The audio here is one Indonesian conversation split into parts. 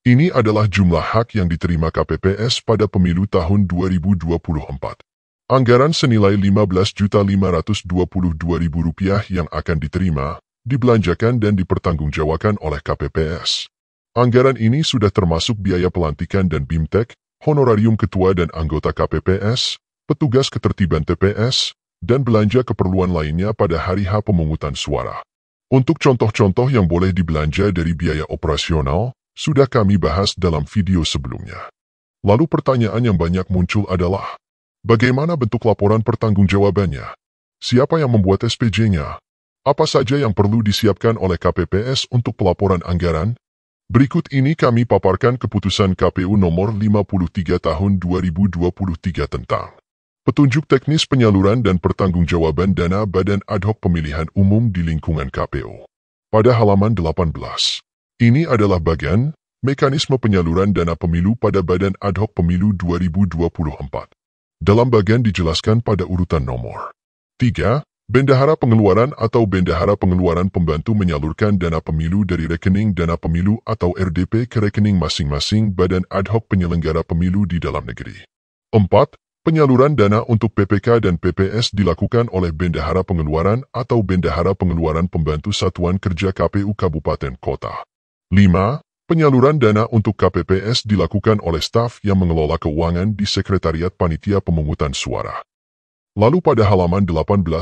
Ini adalah jumlah hak yang diterima KPPS pada pemilu tahun 2024. Anggaran senilai Rp15.522.000 yang akan diterima, dibelanjakan dan dipertanggungjawabkan oleh KPPS. Anggaran ini sudah termasuk biaya pelantikan dan BIMTEK, honorarium ketua dan anggota KPPS, petugas ketertiban TPS, dan belanja keperluan lainnya pada hari H pemungutan suara. Untuk contoh-contoh yang boleh dibelanja dari biaya operasional, sudah kami bahas dalam video sebelumnya. Lalu pertanyaan yang banyak muncul adalah, bagaimana bentuk laporan pertanggungjawabannya? Siapa yang membuat SPJ-nya? Apa saja yang perlu disiapkan oleh KPPS untuk pelaporan anggaran? Berikut ini kami paparkan keputusan KPU nomor 53 tahun 2023 tentang petunjuk teknis penyaluran dan pertanggungjawaban dana Badan Ad Hoc Pemilihan Umum di lingkungan KPU. Pada halaman 18. Ini adalah bagian mekanisme penyaluran dana pemilu pada Badan Ad Hoc Pemilu 2024. Dalam bagian dijelaskan pada urutan nomor 3, bendahara pengeluaran atau bendahara pengeluaran pembantu menyalurkan dana pemilu dari rekening dana pemilu atau RDP ke rekening masing-masing Badan Ad Hoc Penyelenggara Pemilu di dalam negeri. 4. Penyaluran dana untuk PPK dan PPS dilakukan oleh bendahara pengeluaran atau bendahara pengeluaran pembantu satuan kerja KPU Kabupaten Kota. 5. Penyaluran dana untuk KPPS dilakukan oleh staf yang mengelola keuangan di Sekretariat Panitia Pemungutan Suara. Lalu pada halaman 18-19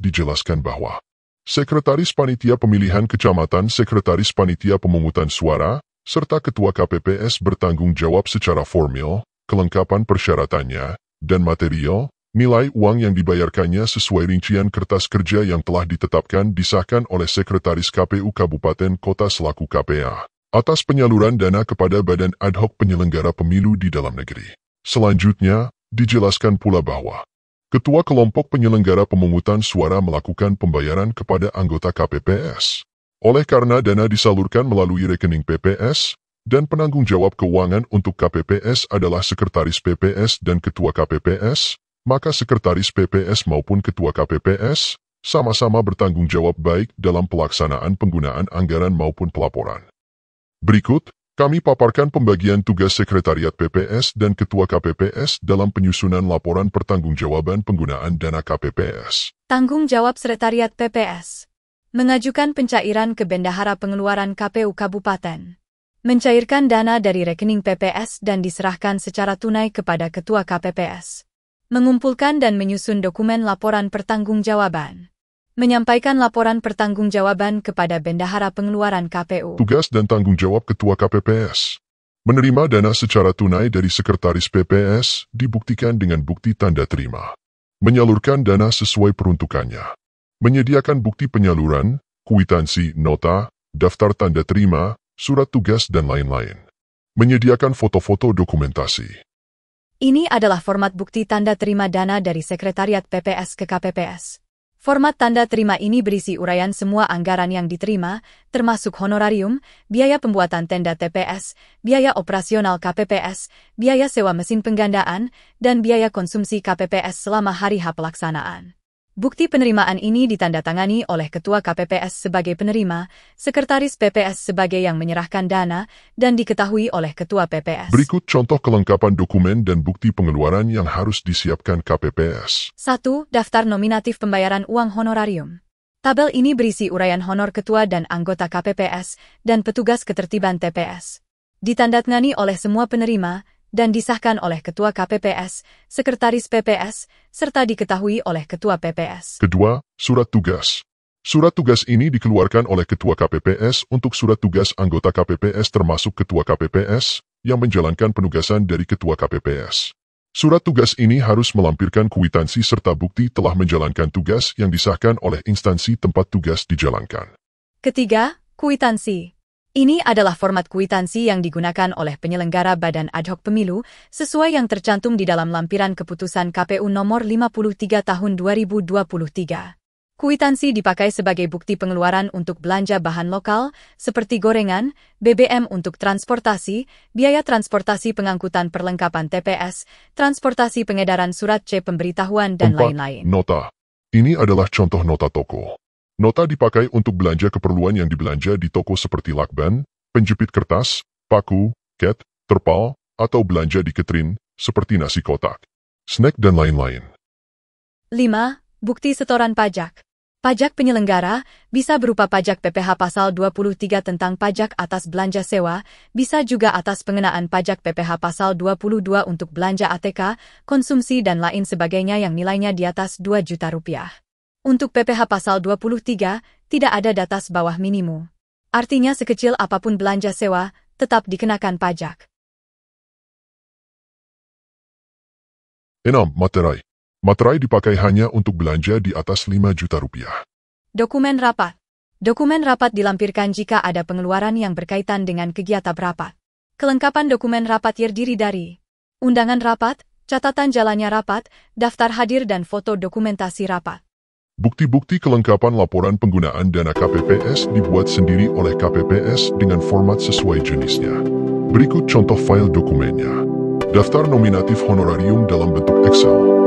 dijelaskan bahwa Sekretaris Panitia Pemilihan Kecamatan, Sekretaris Panitia Pemungutan Suara, serta Ketua KPPS bertanggung jawab secara formal, kelengkapan persyaratannya, dan material, nilai uang yang dibayarkannya sesuai rincian kertas kerja yang telah ditetapkan disahkan oleh Sekretaris KPU Kabupaten Kota selaku KPA, atas penyaluran dana kepada Badan Ad Hoc Penyelenggara Pemilu di dalam negeri. Selanjutnya, dijelaskan pula bahwa Ketua Kelompok Penyelenggara Pemungutan Suara melakukan pembayaran kepada anggota KPPS. Oleh karena dana disalurkan melalui rekening PPS, dan penanggung jawab keuangan untuk KPPS adalah Sekretaris PPS dan Ketua KPPS, maka Sekretaris PPS maupun Ketua KPPS sama-sama bertanggung jawab baik dalam pelaksanaan penggunaan anggaran maupun pelaporan. Berikut, kami paparkan pembagian tugas Sekretariat PPS dan Ketua KPPS dalam penyusunan laporan pertanggungjawaban penggunaan dana KPPS. Tanggung jawab Sekretariat PPS. Mengajukan pencairan ke Bendahara Pengeluaran KPU Kabupaten. Mencairkan dana dari rekening PPS dan diserahkan secara tunai kepada Ketua KPPS. Mengumpulkan dan menyusun dokumen laporan pertanggungjawaban. Menyampaikan laporan pertanggungjawaban kepada Bendahara Pengeluaran KPU. Tugas dan tanggung jawab Ketua KPPS. Menerima dana secara tunai dari Sekretaris PPS dibuktikan dengan bukti tanda terima. Menyalurkan dana sesuai peruntukannya. Menyediakan bukti penyaluran, kwitansi, nota, daftar tanda terima, surat tugas, dan lain-lain. Menyediakan foto-foto dokumentasi. Ini adalah format bukti tanda terima dana dari Sekretariat PPS ke KPPS. Format tanda terima ini berisi uraian semua anggaran yang diterima, termasuk honorarium, biaya pembuatan tenda TPS, biaya operasional KPPS, biaya sewa mesin penggandaan, dan biaya konsumsi KPPS selama hari H pelaksanaan. Bukti penerimaan ini ditandatangani oleh Ketua KPPS sebagai penerima, Sekretaris PPS sebagai yang menyerahkan dana, dan diketahui oleh Ketua PPS. Berikut contoh kelengkapan dokumen dan bukti pengeluaran yang harus disiapkan KPPS. 1. Daftar nominatif pembayaran uang honorarium. Tabel ini berisi uraian honor Ketua dan anggota KPPS dan petugas ketertiban TPS. Ditandatangani oleh semua penerima, dan disahkan oleh Ketua KPPS, Sekretaris PPS, serta diketahui oleh Ketua PPS. Kedua, surat tugas. Surat tugas ini dikeluarkan oleh Ketua KPPS untuk surat tugas anggota KPPS termasuk Ketua KPPS yang menjalankan penugasan dari Ketua KPPS. Surat tugas ini harus melampirkan kwitansi serta bukti telah menjalankan tugas yang disahkan oleh instansi tempat tugas dijalankan. Ketiga, kwitansi. Ini adalah format kwitansi yang digunakan oleh penyelenggara Badan Ad Hoc Pemilu sesuai yang tercantum di dalam lampiran keputusan KPU nomor 53 tahun 2023. Kwitansi dipakai sebagai bukti pengeluaran untuk belanja bahan lokal seperti gorengan, BBM untuk transportasi, biaya transportasi pengangkutan perlengkapan TPS, transportasi pengedaran surat C pemberitahuan, dan 4. lain-lain. Nota. Ini adalah contoh nota toko. Nota dipakai untuk belanja keperluan yang dibelanja di toko seperti lakban, penjepit kertas, paku, cat, terpal, atau belanja di ketrin, seperti nasi kotak, snack dan lain-lain. 5. Bukti setoran pajak. Pajak penyelenggara bisa berupa pajak PPh Pasal 23 tentang pajak atas belanja sewa, bisa juga atas pengenaan pajak PPh Pasal 22 untuk belanja ATK, konsumsi dan lain sebagainya yang nilainya di atas 2 juta rupiah. Untuk PPh Pasal 23, tidak ada batas bawah minimum. Artinya sekecil apapun belanja sewa, tetap dikenakan pajak. 6. Materai. Materai dipakai hanya untuk belanja di atas 5 juta rupiah. Dokumen rapat. Dokumen rapat dilampirkan jika ada pengeluaran yang berkaitan dengan kegiatan rapat. Kelengkapan dokumen rapat terdiri dari undangan rapat, catatan jalannya rapat, daftar hadir dan foto dokumentasi rapat. Bukti-bukti kelengkapan laporan penggunaan dana KPPS dibuat sendiri oleh KPPS dengan format sesuai jenisnya. Berikut contoh file dokumennya. Daftar nominatif honorarium dalam bentuk Excel.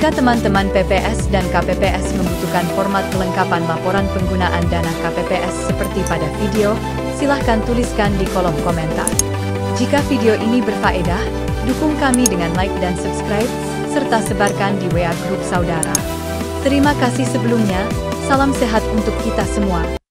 Jika teman-teman PPS dan KPPS membutuhkan format kelengkapan laporan penggunaan dana KPPS seperti pada video, silahkan tuliskan di kolom komentar. Jika video ini berfaedah, dukung kami dengan like dan subscribe, serta sebarkan di WA grup saudara. Terima kasih sebelumnya, salam sehat untuk kita semua.